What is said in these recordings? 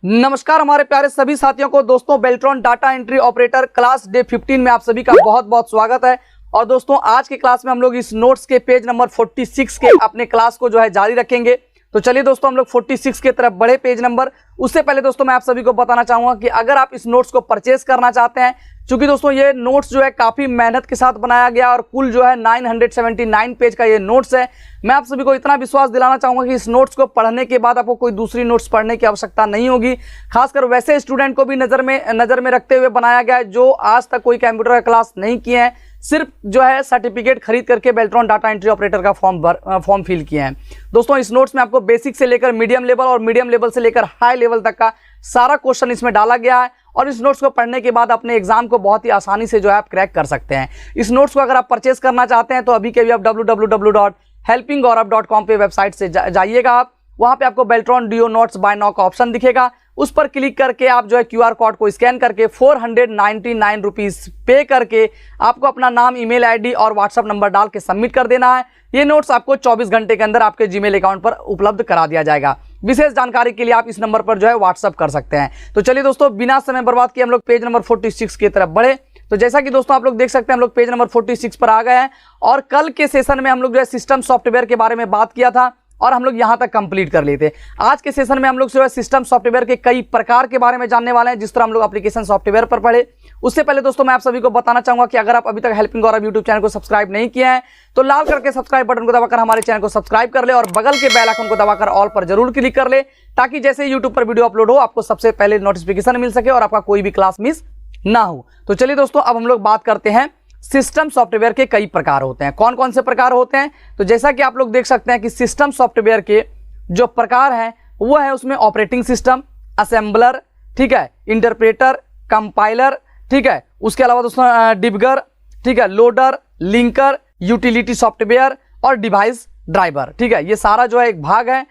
नमस्कार हमारे प्यारे सभी साथियों को। दोस्तों Beltron data entry operator class day 15 में आप सभी का बहुत बहुत स्वागत है। और दोस्तों आज के क्लास में हम लोग इस नोट्स के पेज नंबर 46 के अपने क्लास को जो है जारी रखेंगे। तो चलिए दोस्तों हम लोग 46 के तरफ बढ़े पेज नंबर। उससे पहले दोस्तों मैं आप सभी को बताना चाहूंगा कि अगर आप इस नोट्स को परचेज करना चाहते हैं, क्योंकि दोस्तों ये नोट्स जो है काफी मेहनत के साथ बनाया गया और कुल जो है 979 पेज का ये नोट्स है। मैं आप सभी को इतना विश्वास दिलाना चाहूंगा कि इस नोट्स को पढ़ने के बाद आपको कोई दूसरी नोट्स पढ़ने की आवश्यकता नहीं होगी। खासकर वैसे स्टूडेंट को भी नजर में रखते हुए बनाया गया है जो आज तक कोई कंप्यूटर का क्लास नहीं किए हैं, सिर्फ जो है सर्टिफिकेट खरीद करके बेल्ट्रॉन डाटा एंट्री ऑपरेटर का फॉर्म फिल किए हैं। दोस्तों इस नोट्स में आपको बेसिक से लेकर मीडियम लेवल और मीडियम लेवल से लेकर हाई लेवल तक का सारा क्वेश्चन इसमें डाला गया है और इस नोट्स को पढ़ने के बाद अपने एग्जाम को बहुत ही आसानी से जो है आप क्रैक कर सकते हैं। इस नोट्स को अगर आप परचेस करना चाहते हैं तो अभी के भी आप www.helpinggaurav.com पे वेबसाइट से जाइएगा। आप वहां पे आपको Beltron DO notes buy now का ऑप्शन दिखेगा, उस पर क्लिक करके आप जो है QR कोड को स्कैन करके 499 रुपीज पे करके आपको अपना नाम, ईमेल आईडी और व्हाट्सएप नंबर डाल के सबमिट कर देना है। ये नोट्स आपको 24 घंटे के अंदर आपके जीमेल अकाउंट पर उपलब्ध करा दिया जाएगा। विशेष जानकारी के लिए आप इस नंबर पर जो है व्हाट्सएप कर सकते हैं। तो चलिए दोस्तों बिना समय बर्बाद किए हम लोग पेज नंबर 46 की तरफ बढ़े। तो जैसा कि दोस्तों आप लोग देख सकते हैं हम लोग पेज नंबर 46 पर आ गए हैं और कल के सेशन में हम लोग जो है सिस्टम सॉफ्टवेयर के बारे में बात किया था और हम लोग यहां तक कंप्लीट कर लिए थे। आज के सेशन में हम लोग जो है सिस्टम सॉफ्टवेयर के कई प्रकार के बारे में जानने वाले हैं, जिस तरह हम लोग एप्लीकेशन सॉफ्टवेयर पर पढ़े। उससे पहले दोस्तों मैं आप सभी को बताना चाहूंगा कि अगर आप अभी तक हेल्पिंग गौरव यूट्यूब चैनल को सब्सक्राइब नहीं किया है तो लाल करके सब्सक्राइब बटन को दबाकर हमारे चैनल को सब्सक्राइब कर ले और बगल के बेल आइकन को दबाकर ऑल पर जरूर क्लिक कर ले, ताकि जैसे यूट्यूब पर वीडियो अपलोड हो आपको सबसे पहले नोटिफिकेशन मिल सके और आपका कोई भी क्लास मिस ना हो। तो चलिए दोस्तों अब हम लोग बात करते हैं सिस्टम सॉफ्टवेयर के कई प्रकार होते हैं। कौन कौन से प्रकार होते हैं? तो जैसा कि आप लोग देख सकते हैं कि सिस्टम सॉफ्टवेयर के जो प्रकार हैं वो है उसमें ऑपरेटिंग सिस्टम, असेंबलर, ठीक है, इंटरप्रेटर, कंपाइलर, ठीक है, उसके अलावा दोस्तों डिबगर, ठीक है, लोडर, लिंकर, यूटिलिटी सॉफ्टवेयर और डिवाइस ड्राइवर। ठीक है, ये सारा जो है एक भाग है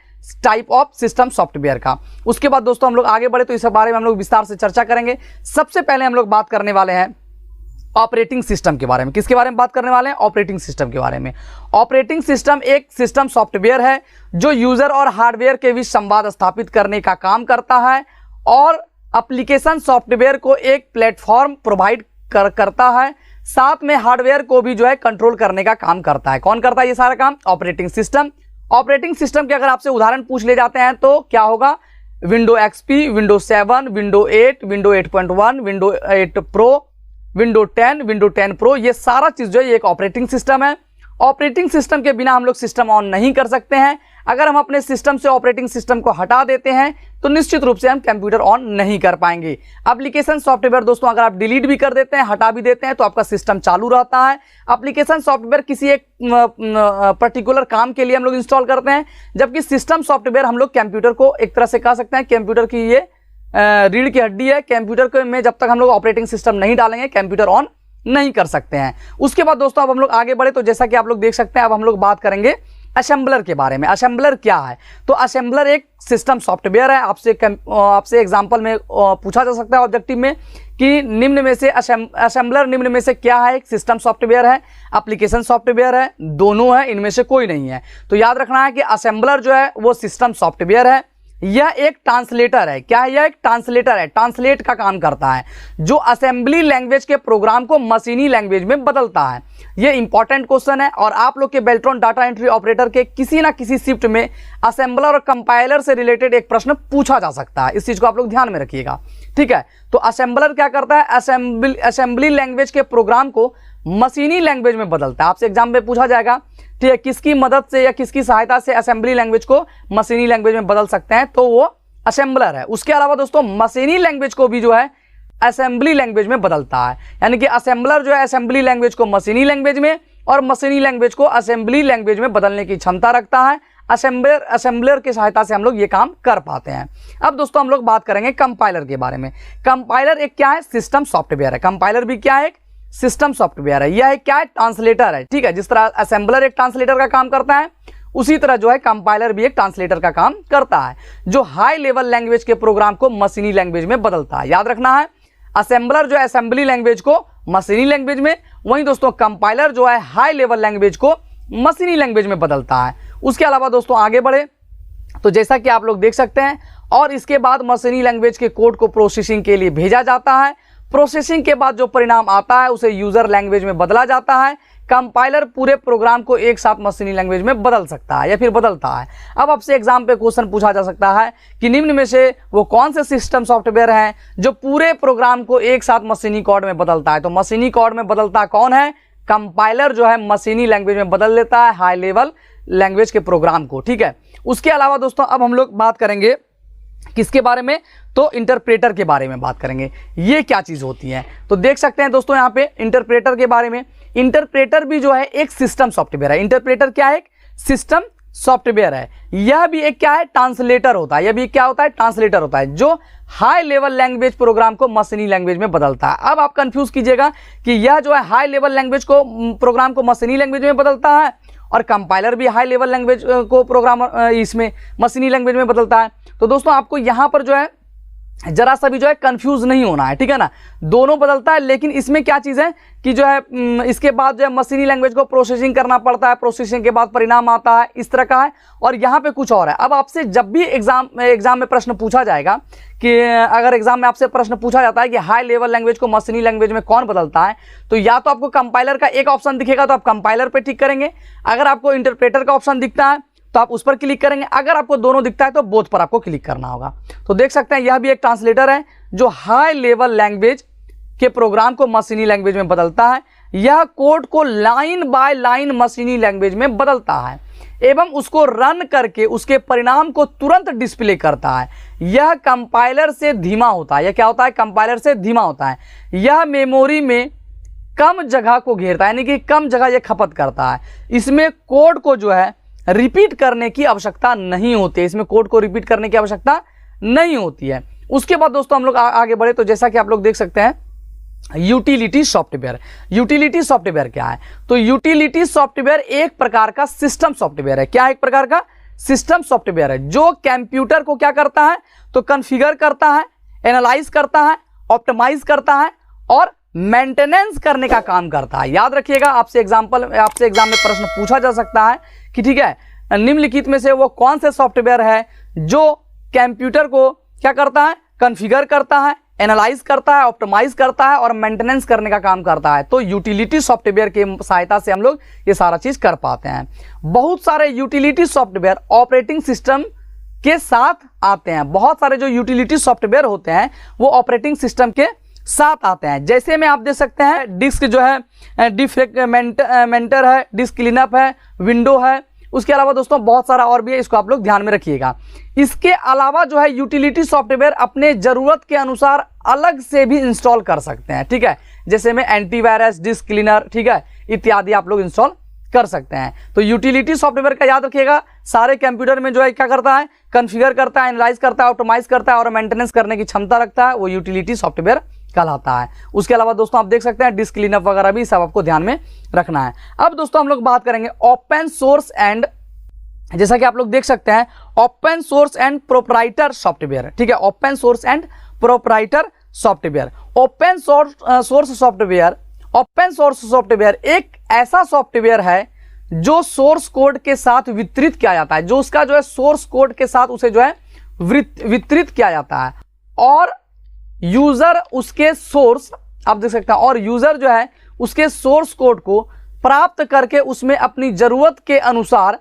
टाइप ऑफ सिस्टम सॉफ्टवेयर का। उसके बाद दोस्तों हम लोग आगे बढ़े तो इस बारे में हम लोग विस्तार से चर्चा करेंगे। सबसे पहले हम लोग बात करने वाले हैं ऑपरेटिंग सिस्टम के बारे में। किसके बारे में बात करने वाले हैं? ऑपरेटिंग सिस्टम के बारे में। ऑपरेटिंग सिस्टम एक सिस्टम सॉफ्टवेयर है जो यूजर और हार्डवेयर के बीच संवाद स्थापित करने का काम करता है और एप्लीकेशन सॉफ्टवेयर को एक प्लेटफॉर्म प्रोवाइड करता है, साथ में हार्डवेयर को भी जो है कंट्रोल करने का काम करता है। कौन करता है ये सारा काम? Operating system. ऑपरेटिंग सिस्टम के अगर आपसे उदाहरण पूछ ले जाते हैं तो क्या होगा? Window XP, window 7, window 8, window 8.1, window 8 pro, window 10, window 10 pro, ये सारा चीज जो है एक ऑपरेटिंग सिस्टम है। ऑपरेटिंग सिस्टम के बिना हम लोग सिस्टम ऑन नहीं कर सकते हैं। अगर हम अपने सिस्टम से ऑपरेटिंग सिस्टम को हटा देते हैं तो निश्चित रूप से हम कंप्यूटर ऑन नहीं कर पाएंगे। एप्लीकेशन सॉफ्टवेयर दोस्तों अगर आप डिलीट भी कर देते हैं, हटा भी देते हैं तो आपका सिस्टम चालू रहता है। एप्लीकेशन सॉफ्टवेयर किसी एक पर्टिकुलर काम के लिए हम लोग इंस्टॉल करते हैं, जबकि सिस्टम सॉफ्टवेयर हम लोग कंप्यूटर को एक तरह से कह सकते हैं कंप्यूटर की ये रीढ़ की हड्डी है। कंप्यूटर में जब तक हम लोग ऑपरेटिंग सिस्टम नहीं डालेंगे कंप्यूटर ऑन नहीं कर सकते हैं। उसके बाद दोस्तों अब हम लोग आगे बढ़े तो जैसा कि आप लोग देख सकते हैं अब हम लोग बात करेंगे असेंबलर के बारे में। असेंबलर क्या है? तो असेंबलर एक सिस्टम सॉफ्टवेयर है। आपसे एग्जांपल में पूछा जा सकता है ऑब्जेक्टिव में कि निम्न में से असेंबलर निम्न में से क्या है? एक सिस्टम सॉफ्टवेयर है, एप्लीकेशन सॉफ्टवेयर है, दोनों है, इनमें से कोई नहीं है। तो याद रखना है कि असेंबलर जो है वो सिस्टम सॉफ्टवेयर है। यह एक ट्रांसलेटर है। क्या है? यह एक ट्रांसलेटर है, ट्रांसलेट का काम करता है, जो असेंबली लैंग्वेज के प्रोग्राम को मशीनी लैंग्वेज में बदलता है। यह इंपॉर्टेंट क्वेश्चन है और आप लोग के बेल्ट्रॉन डाटा एंट्री ऑपरेटर के किसी ना किसी शिफ्ट में असेंबलर और कंपाइलर से रिलेटेड एक प्रश्न पूछा जा सकता है। इस चीज को आप लोग ध्यान में रखिएगा। ठीक है, तो असेंबलर क्या करता है? असेंबली लैंग्वेज के प्रोग्राम को मशीनी लैंग्वेज में बदलता है। आपसे एग्जाम में पूछा जाएगा, ठीक है, किसकी मदद से या किसकी सहायता से असेंबली लैंग्वेज को मशीनी लैंग्वेज में बदल सकते हैं, तो वो असेंबलर है। उसके अलावा दोस्तों मशीनी लैंग्वेज को भी जो है असेंबली लैंग्वेज में बदलता है, यानी कि असेंबलर जो है असेंबली लैंग्वेज को मशीनी लैंग्वेज में और मशीनी लैंग्वेज को असेंबली लैंग्वेज में बदलने की क्षमता रखता है। असेंबलर की सहायता से हम लोग ये काम कर पाते हैं। अब दोस्तों हम लोग बात करेंगे कंपाइलर के बारे में। कंपाइलर एक क्या है? सिस्टम सॉफ्टवेयर है। कंपाइलर भी क्या है? सिस्टम सॉफ्टवेयर है। यह क्या है? ट्रांसलेटर है। ठीक है, जिस तरह असेंबलर एक ट्रांसलेटर का काम करता है उसी तरह जो है कंपाइलर भी एक ट्रांसलेटर का काम करता है, जो हाई लेवल लैंग्वेज के प्रोग्राम को मशीनी लैंग्वेज में बदलता है। याद रखना है, असेंबलर जो है असेंबली लैंग्वेज को मशीनी लैंग्वेज में, वहीं दोस्तों कंपाइलर जो है हाई लेवल लैंग्वेज को मशीनी लैंग्वेज में बदलता है। उसके अलावा दोस्तों आगे बढ़े तो जैसा कि आप लोग देख सकते हैं और इसके बाद मशीनी लैंग्वेज के कोड को प्रोसेसिंग के लिए भेजा जाता है। प्रोसेसिंग के बाद जो परिणाम आता है उसे यूजर लैंग्वेज में बदला जाता है। कंपाइलर पूरे प्रोग्राम को एक साथ मशीनी लैंग्वेज में बदल सकता है या फिर बदलता है। अब आपसे एग्जाम पे क्वेश्चन पूछा जा सकता है कि निम्न में से वो कौन से सिस्टम सॉफ्टवेयर हैं जो पूरे प्रोग्राम को एक साथ मशीनी कोड में बदलता है। तो मशीनी कोड में बदलता कौन है? कंपाइलर जो है मशीनी लैंग्वेज में बदल देता है हाई लेवल लैंग्वेज के प्रोग्राम को। ठीक है, उसके अलावा दोस्तों अब हम लोग बात करेंगे किसके बारे में? तो इंटरप्रेटर के बारे में बात करेंगे। ये क्या चीज होती है? तो देख सकते हैं दोस्तों यहाँ पे इंटरप्रेटर के बारे में। इंटरप्रेटर भी जो है एक सिस्टम सॉफ्टवेयर है। इंटरप्रेटर क्या है? एक सिस्टम सॉफ्टवेयर है। यह भी एक क्या है? ट्रांसलेटर होता है। यह भी क्या होता है? ट्रांसलेटर होता है, जो हाई लेवल लैंग्वेज प्रोग्राम को मशीनी लैंग्वेज में बदलता है। अब आप कंफ्यूज कीजिएगा कि यह जो है हाई लेवल लैंग्वेज को प्रोग्राम को मशीनी लैंग्वेज में बदलता है और कंपाइलर भी हाई लेवल लैंग्वेज को प्रोग्राम इसमें मशीनी लैंग्वेज में बदलता है। तो दोस्तों आपको यहां पर जो है जरा सा भी जो है कंफ्यूज नहीं होना है, ठीक है ना। दोनों बदलता है, लेकिन इसमें क्या चीज़ है कि जो है इसके बाद जो है मशीनी लैंग्वेज को प्रोसेसिंग करना पड़ता है, प्रोसेसिंग के बाद परिणाम आता है, इस तरह का है। और यहाँ पे कुछ और है। अब आपसे जब भी एग्जाम में प्रश्न पूछा जाएगा कि अगर एग्जाम में आपसे प्रश्न पूछा जाता है कि हाई लेवल लैंग्वेज को मशीनी लैंग्वेज में कौन बदलता है, तो या तो आपको कंपाइलर का एक ऑप्शन दिखेगा तो आप कंपाइलर पर टिक करेंगे। अगर आपको इंटरप्रेटर का ऑप्शन दिखता है तो आप उस पर क्लिक करेंगे। अगर आपको दोनों दिखता है तो बोथ पर आपको क्लिक करना होगा। तो देख सकते हैं यह भी एक ट्रांसलेटर है जो हाई लेवल लैंग्वेज के प्रोग्राम को मशीनी लैंग्वेज में बदलता है। यह कोड को लाइन बाय लाइन मशीनी लैंग्वेज में बदलता है एवं उसको रन करके उसके परिणाम को तुरंत डिस्प्ले करता है। यह कंपाइलर से धीमा होता है। यह क्या होता है? कंपाइलर से धीमा होता है। यह मेमोरी में कम जगह को घेरता है, यानी कि कम जगह यह खपत करता है। इसमें कोड को जो है रिपीट करने की आवश्यकता नहीं होती है। इसमें कोड को रिपीट करने की आवश्यकता नहीं होती है। उसके बाद दोस्तों हम लोग आगे बढ़े तो जैसा कि आप लोग देख सकते हैं यूटिलिटी सॉफ्टवेयर। यूटिलिटी सॉफ्टवेयर क्या है? तो यूटिलिटी सॉफ्टवेयर एक प्रकार का सिस्टम सॉफ्टवेयर है। क्या है? एक प्रकार का सिस्टम सॉफ्टवेयर है जो कंप्यूटर को क्या करता है? तो कॉन्फ़िगर करता है, एनालाइज करता है, ऑप्टिमाइज करता है और मेंटेनेंस करने का काम करता है। याद रखिएगा, आपसे एग्जाम में प्रश्न पूछा जा सकता है कि ठीक है, निम्नलिखित में से वो कौन से सॉफ्टवेयर है जो कंप्यूटर को क्या करता है? कॉन्फ़िगर करता है, एनालाइज करता है, ऑप्टिमाइज करता है और मेंटेनेंस करने का काम करता है। तो यूटिलिटी सॉफ्टवेयर की सहायता से हम लोग ये सारा चीज कर पाते हैं। बहुत सारे यूटिलिटी सॉफ्टवेयर ऑपरेटिंग सिस्टम के साथ आते हैं। बहुत सारे जो यूटिलिटी सॉफ्टवेयर होते हैं वो ऑपरेटिंग सिस्टम के साथ आते हैं। जैसे में आप देख सकते हैं डिस्क जो है डिफ्रेगमेंटर है, डिस्क क्लीनअप है, विंडो है। उसके अलावा दोस्तों बहुत सारा और भी है, इसको आप लोग ध्यान में रखिएगा। इसके अलावा जो है यूटिलिटी सॉफ्टवेयर अपने जरूरत के अनुसार अलग से भी इंस्टॉल कर सकते हैं, ठीक है। जैसे में एंटीवायरस, डिस्क क्लीनर, ठीक है, इत्यादि आप लोग इंस्टॉल कर सकते हैं। तो यूटिलिटी सॉफ्टवेयर का याद रखिएगा, सारे कंप्यूटर में जो है क्या करता है? कॉन्फ़िगर करता है, एनालाइज करता है, ऑप्टिमाइज करता है और मेंटेनेंस करने की क्षमता रखता है, वो यूटिलिटी सॉफ्टवेयर कहलाता है। उसके अलावा दोस्तों आप देख सकते हैं डिस्क क्लीनअप वगैरह भी सब आपको ध्यान में रखना है। अब दोस्तों हम लोग बात करेंगे ओपन सोर्स एंड, जैसा कि आप लोग देख सकते हैं open source and proprietor software, ठीक है। Open source and proprietor software. Open source software एक ऐसा सॉफ्टवेयर है जो सोर्स कोड के साथ वितरित किया जाता है, जो उसका जो है सोर्स कोड के साथ उसे जो है वितरित किया जाता है और यूजर उसके सोर्स, आप देख सकते हैं, और यूजर जो है उसके सोर्स कोड को प्राप्त करके उसमें अपनी जरूरत के अनुसार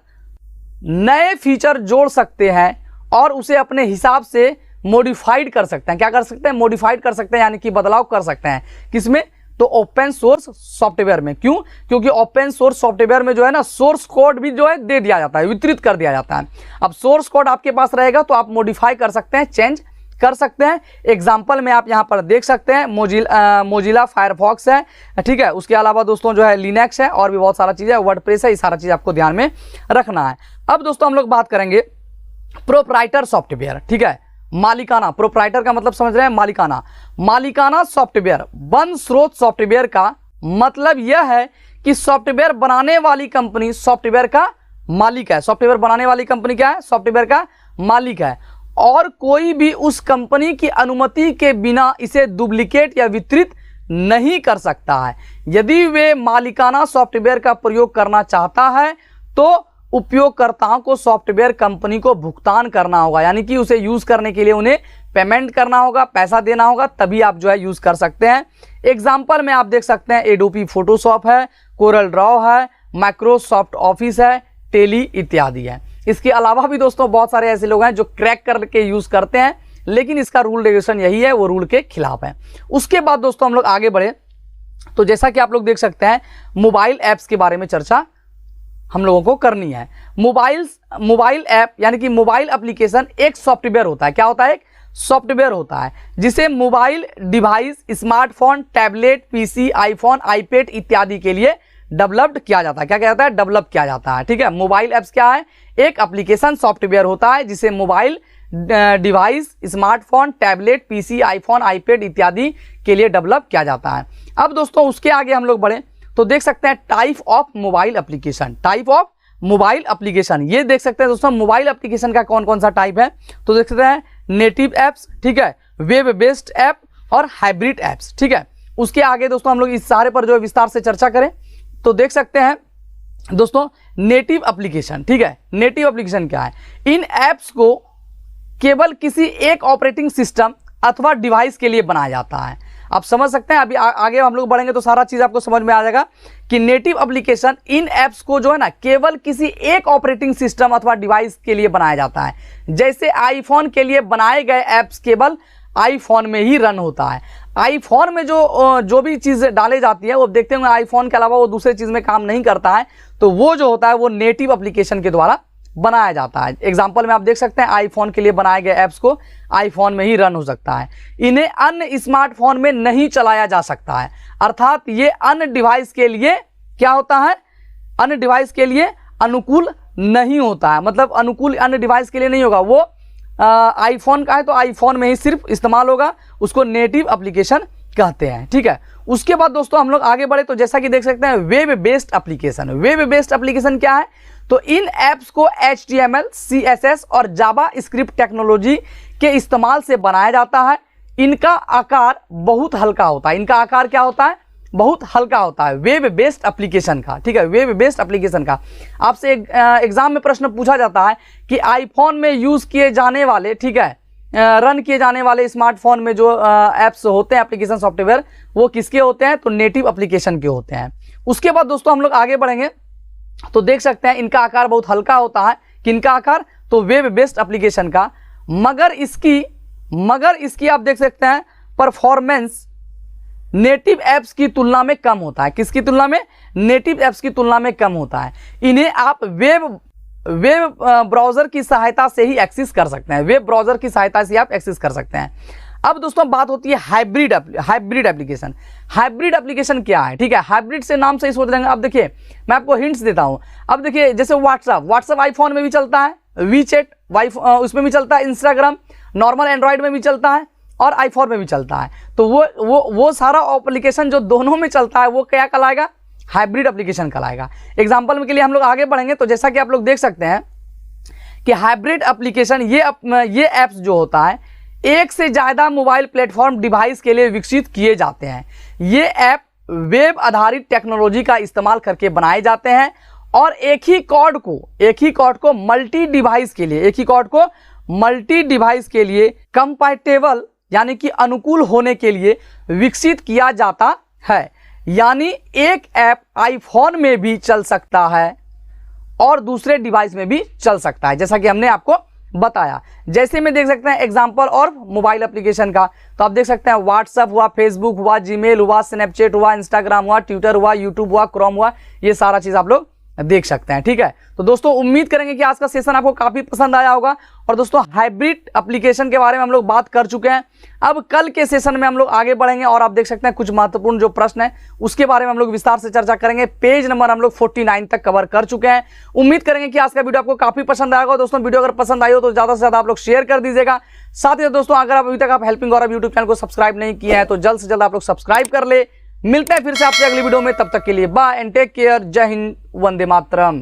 नए फीचर जोड़ सकते हैं और उसे अपने हिसाब से मॉडिफाइड कर सकते हैं। क्या कर सकते हैं? मॉडिफाइड कर सकते हैं, यानी कि बदलाव कर सकते हैं। किसमें? तो ओपन सोर्स सॉफ्टवेयर में। क्यों? क्योंकि ओपन सोर्स सॉफ्टवेयर में जो है ना सोर्स कोड भी जो है दे दिया जाता है, वितरित कर दिया जाता है। अब सोर्स कोड आपके पास रहेगा तो आप मॉडिफाई कर सकते हैं, चेंज कर सकते हैं। एग्जाम्पल में आप यहां पर देख सकते हैं मोजिला फायरफॉक्स है, ठीक है। उसके अलावा दोस्तों जो है लिनक्स है और भी बहुत सारा चीज़ है, वर्डप्रेस है। ये सारा चीज़ आपको ध्यान में रखना है। अब दोस्तों हम लोग बात करेंगे प्रोप्राइटर सॉफ्टवेयर, ठीक है। मालिकाना, प्रोप्राइटर का मतलब समझ रहे हैं, मालिकाना। मालिकाना सॉफ्टवेयर वन स्रोत सॉफ्टवेयर का मतलब यह है कि सॉफ्टवेयर बनाने वाली कंपनी सॉफ्टवेयर का मालिक है। सॉफ्टवेयर बनाने वाली कंपनी क्या है? सॉफ्टवेयर का मालिक है और कोई भी उस कंपनी की अनुमति के बिना इसे डुप्लीकेट या वितरित नहीं कर सकता है। यदि वे मालिकाना सॉफ्टवेयर का प्रयोग करना चाहता है तो उपयोगकर्ताओं को सॉफ्टवेयर कंपनी को भुगतान करना होगा, यानी कि उसे यूज करने के लिए उन्हें पेमेंट करना होगा, पैसा देना होगा, तभी आप जो है यूज कर सकते हैं। एग्जाम्पल में आप देख सकते हैं एडोबी फोटोशॉप है, कोरल ड्रॉ है, माइक्रोसॉफ्ट ऑफिस है, टेली इत्यादि है। इसके अलावा भी दोस्तों बहुत सारे ऐसे लोग हैं जो क्रैक करके यूज करते हैं, लेकिन इसका रूल रेगुलेशन यही है, वो रूल के खिलाफ है। उसके बाद दोस्तों हम लोग आगे बढ़े तो जैसा कि आप लोग देख सकते हैं मोबाइल ऐप्स के बारे में चर्चा हम लोगों को करनी है। मोबाइल ऐप यानी कि मोबाइल एप्लीकेशन एक सॉफ्टवेयर होता है। क्या होता है? एक सॉफ्टवेयर होता है जिसे mobile device, smartphone, tablet, PC, iPhone, iPad इत्यादि के लिए डेवलप्ड किया जाता है। क्या कहता है? डेवलप किया जाता है। ठीक है, मोबाइल ऐप्स क्या है? एक एप्लीकेशन सॉफ्टवेयर होता है जिसे mobile device, smartphone, tablet, PC, iPhone, iPad इत्यादि के लिए डेवलप किया जाता है। अब दोस्तों उसके आगे हम लोग बढ़े तो देख सकते हैं type of mobile application. Type of mobile application, ये देख सकते हैं दोस्तों मोबाइल एप्लीकेशन का कौन कौन सा टाइप है। तो देख सकते हैं नेटिव एप्स, ठीक है, वेब बेस्ड ऐप और हाइब्रिड एप्स। ठीक है, उसके आगे दोस्तों हम लोग इस सारे पर जो विस्तार से चर्चा करें तो देख सकते हैं दोस्तों नेटिव एप्लीकेशन। ठीक है, नेटिव एप्लीकेशन क्या है? इन एप्स को केवल किसी एक ऑपरेटिंग सिस्टम अथवा डिवाइस के लिए बनाया जाता है। आप समझ सकते हैं, अभी आगे हम लोग बढ़ेंगे तो सारा चीज आपको समझ में आ जाएगा कि नेटिव एप्लीकेशन इन एप्स को जो है ना केवल किसी एक ऑपरेटिंग सिस्टम अथवा डिवाइस के लिए बनाया जाता है। जैसे आईफोन के लिए बनाए गए एप्स केवल आईफोन में ही रन होता है। आईफोन में जो भी चीज़ डाले जाती है वो देखते होंगे आईफोन के अलावा वो दूसरे चीज़ में काम नहीं करता है, तो वो जो होता है वो नेटिव एप्लीकेशन के द्वारा बनाया जाता है। एग्जाम्पल में आप देख सकते हैं आईफोन के लिए बनाए गए ऐप्स को आईफोन में ही रन हो सकता है। इन्हें अन्य स्मार्टफोन में नहीं चलाया जा सकता है, अर्थात ये अन्य डिवाइस के लिए क्या होता है? अन्य डिवाइस के लिए अनुकूल नहीं होता है, मतलब अनुकूल अन्य डिवाइस के लिए नहीं होगा। वो आईफोन का है तो आईफोन में ही सिर्फ इस्तेमाल होगा, उसको नेटिव एप्लीकेशन कहते हैं। ठीक है, उसके बाद दोस्तों हम लोग आगे बढ़े तो जैसा कि देख सकते हैं web based application. Web based application क्या है? तो इन एप्स को HTML, CSS और जावा स्क्रिप्ट टेक्नोलॉजी के इस्तेमाल से बनाया जाता है। इनका आकार बहुत हल्का होता है। इनका आकार क्या होता है? बहुत हल्का होता है वेब बेस्ड एप्लीकेशन का। ठीक है, वेब बेस्ड एप्लीकेशन का आपसे एग्जाम में प्रश्न पूछा जाता है कि आईफोन में यूज किए जाने वाले, ठीक है, रन किए जाने वाले स्मार्टफोन में जो ऐप्स होते हैं, एप्लीकेशन सॉफ्टवेयर, वो किसके होते हैं? तो नेटिव एप्लीकेशन के होते हैं। उसके बाद दोस्तों हम लोग आगे बढ़ेंगे तो देख सकते हैं इनका आकार बहुत हल्का होता है। किनका आकार? तो वेब बेस्ड एप्लीकेशन का। मगर इसकी आप देख सकते हैं परफॉर्मेंस नेटिव ऐप्स की तुलना में कम होता है। किसकी तुलना में? नेटिव ऐप्स की तुलना में कम होता है। इन्हें आप वेब ब्राउजर की सहायता से ही एक्सेस कर सकते हैं। वेब ब्राउजर की सहायता से आप एक्सेस कर सकते हैं। अब दोस्तों बात होती है हाइब्रिड एप्लीकेशन। हाइब्रिड एप्लीकेशन क्या है? ठीक है, हाइब्रिड से नाम से ही सोच लेंगे। अब देखिए मैं आपको हिंट्स देता हूं। अब देखिए जैसे व्हाट्सएप आईफोन में भी चलता है, वीचैट उसमें भी चलता है, इंस्टाग्राम नॉर्मल एंड्रॉइड में भी चलता है और आईफोन में भी चलता है। तो वो सारा एप्लीकेशन जो दोनों में चलता है वो क्या कहलाएगा? हाइब्रिड एप्लीकेशन कहलाएगा। एग्जाम्पल के लिए हम लोग आगे बढ़ेंगे तो जैसा कि आप लोग देख सकते हैं कि हाइब्रिड एप्लीकेशन ये ऐप्स जो होता है एक से ज्यादा मोबाइल प्लेटफॉर्म डिवाइस के लिए विकसित किए जाते हैं। ये ऐप वेब आधारित टेक्नोलॉजी का इस्तेमाल करके बनाए जाते हैं और एक ही कोड को मल्टी डिवाइस के लिए कंपैटिबल यानी कि अनुकूल होने के लिए विकसित किया जाता है। यानी एक ऐप आईफोन में भी चल सकता है और दूसरे डिवाइस में भी चल सकता है, जैसा कि हमने आपको बताया। जैसे में देख सकते हैं एग्जांपल और मोबाइल एप्लीकेशन का, तो आप देख सकते हैं व्हाट्सएप हुआ, फेसबुक हुआ, जीमेल हुआ, स्नैपचैट हुआ, इंस्टाग्राम हुआ, ट्विटर हुआ, यूट्यूब हुआ, क्रोम हुआ, ये सारा चीज आप लोग देख सकते हैं। ठीक है, तो दोस्तों उम्मीद करेंगे कि आज का सेशन आपको काफी पसंद आया होगा। और दोस्तों हाइब्रिड एप्लीकेशन के बारे में हम लोग बात कर चुके हैं। अब कल के सेशन में हम लोग आगे बढ़ेंगे और आप देख सकते हैं कुछ महत्वपूर्ण जो प्रश्न है उसके बारे में हम लोग विस्तार से चर्चा करेंगे। पेज नंबर हम लोग 49 तक कवर कर चुके हैं। उम्मीद करेंगे कि आज का वीडियो आपको काफी पसंद आएगा। दोस्तों वीडियो अगर पसंद आई हो तो ज्यादा से ज्यादा आप लोग शेयर कर दीजिएगा। साथ ही दोस्तों अगर आप अभी तक हेल्पिंग गौरव यूट्यूब चैनल को सब्सक्राइब नहीं किया है तो जल्द से जल्द आप लोग सब्सक्राइब कर ले। मिलते हैं फिर से आपसे अगली वीडियो में, तब तक के लिए बाय एंड टेक केयर। जय हिंद, वंदे मातरम।